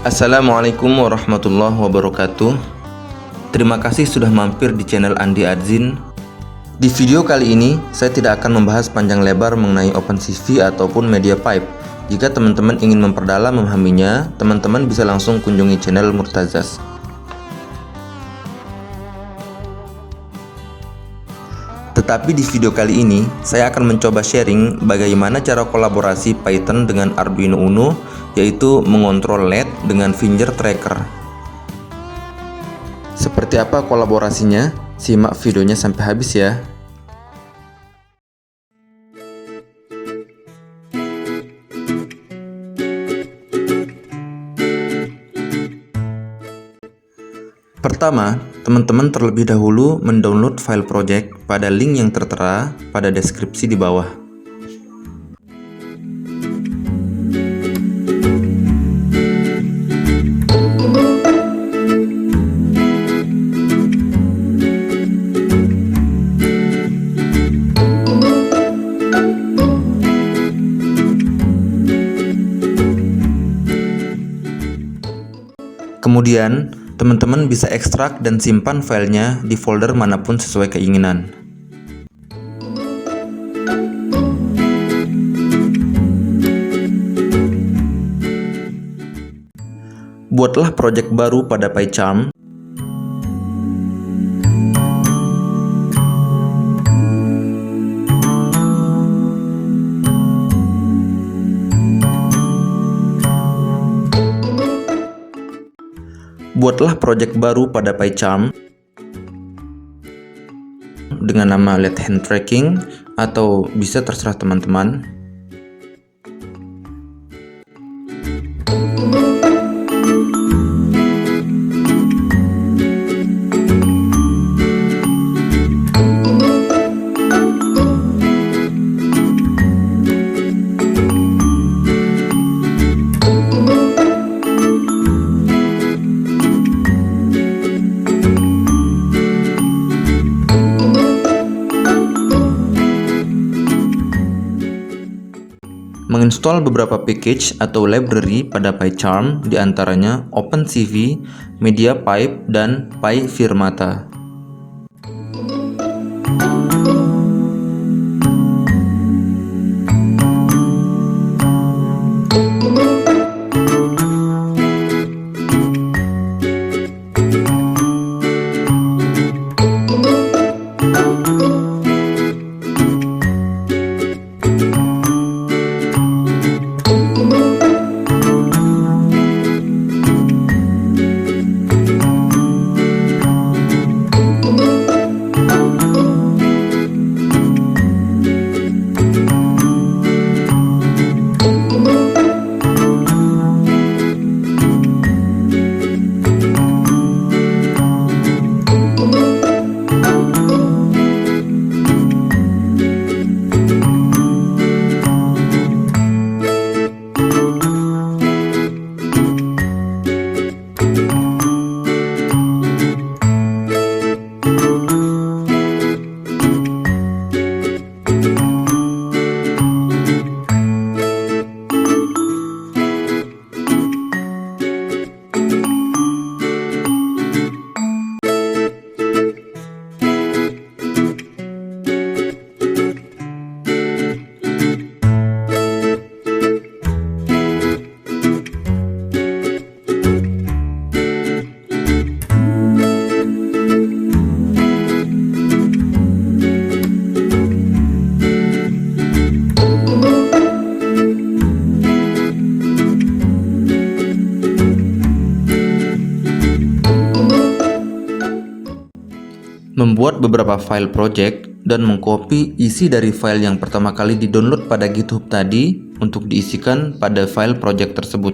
Assalamualaikum warahmatullahi wabarakatuh. Terima kasih sudah mampir di channel Andi Adzin. Di video kali ini, saya tidak akan membahas panjang lebar mengenai OpenCV ataupun MediaPipe. Jika teman-teman ingin memperdalam memahaminya, teman-teman bisa langsung kunjungi channel Murtazas. Tetapi di video kali ini, saya akan mencoba sharing bagaimana cara kolaborasi Python dengan Arduino Uno, yaitu mengontrol LED dengan finger tracker. Seperti apa kolaborasinya? Simak videonya sampai habis ya. Pertama, teman-teman terlebih dahulu mendownload file project pada link yang tertera pada deskripsi di bawah. Kemudian, teman-teman bisa ekstrak dan simpan filenya di folder manapun sesuai keinginan. Buatlah project baru pada PyCharm. Buatlah project baru pada PyCharm dengan nama LED hand tracking atau bisa terserah teman-teman. Menginstall beberapa package atau library pada PyCharm, diantaranya OpenCV, MediaPipe, dan PyFirmata. Membuat beberapa file project dan mengcopy isi dari file yang pertama kali di-download pada GitHub tadi untuk diisikan pada file project tersebut.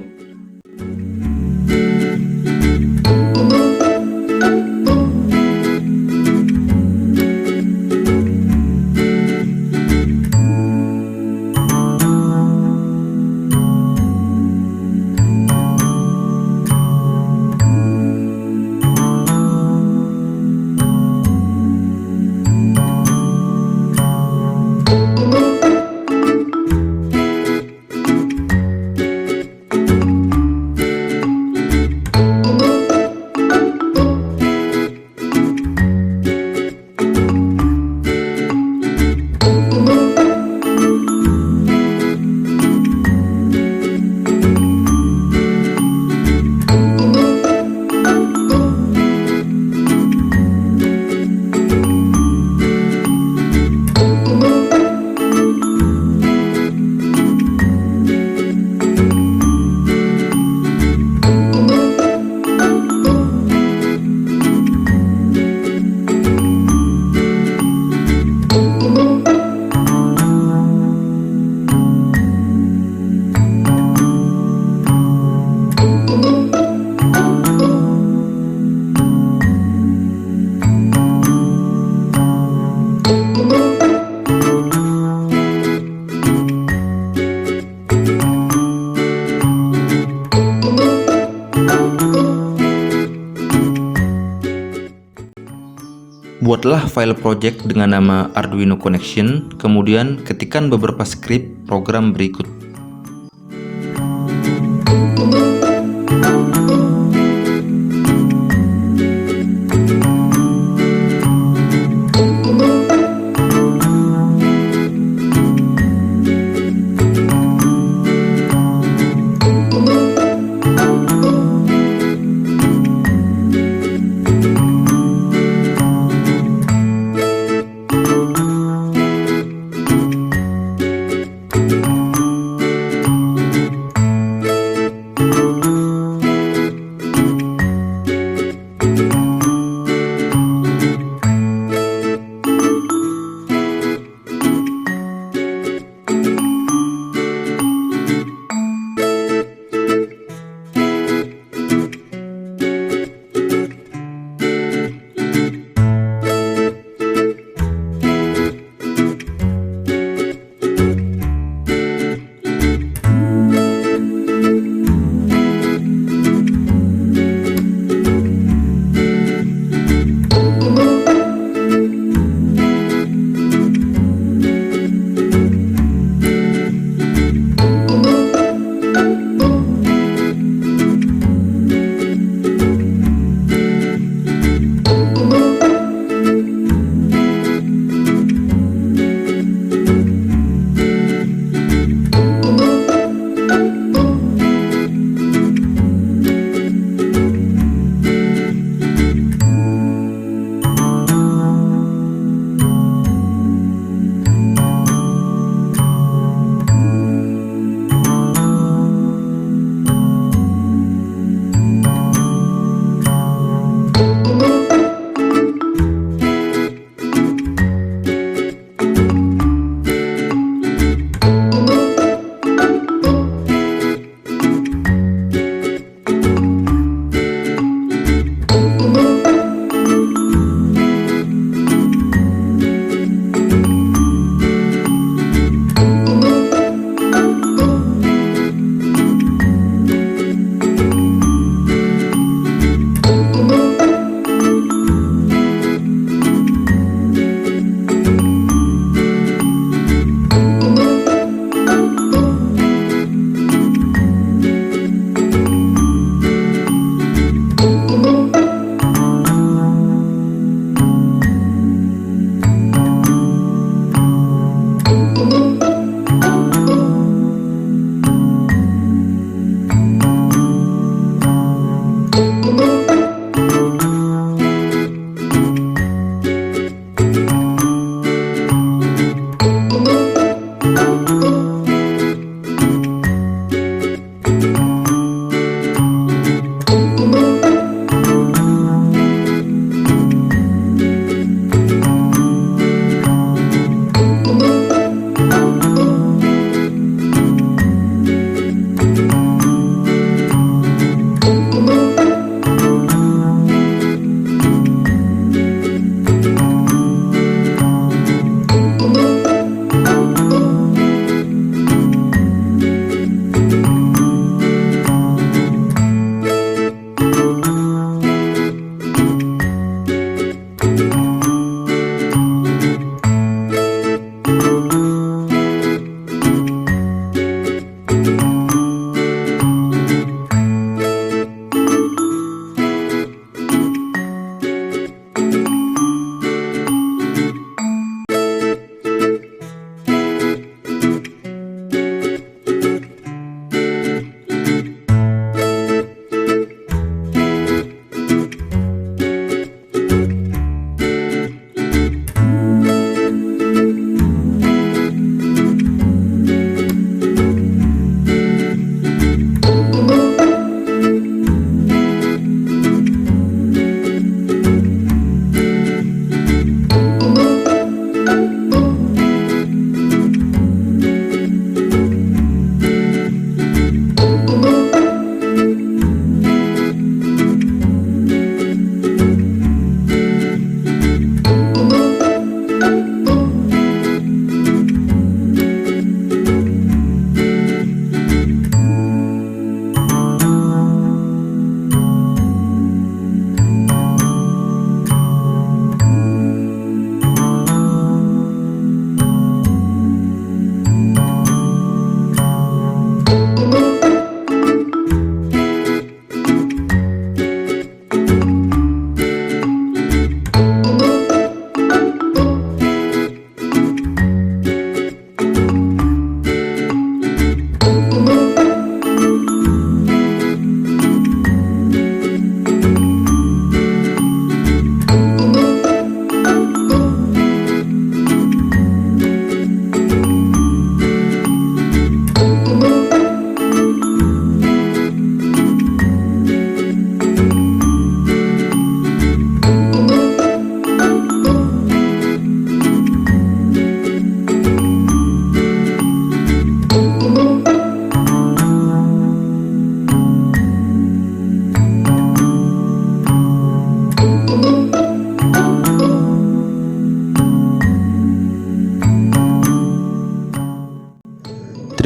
Buatlah file project dengan nama Arduino Connection, kemudian ketikkan beberapa skrip program berikut.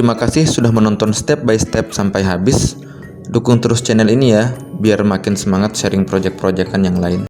Terima kasih sudah menonton step by step sampai habis. Dukung terus channel ini ya, biar makin semangat sharing project-projectan yang lain.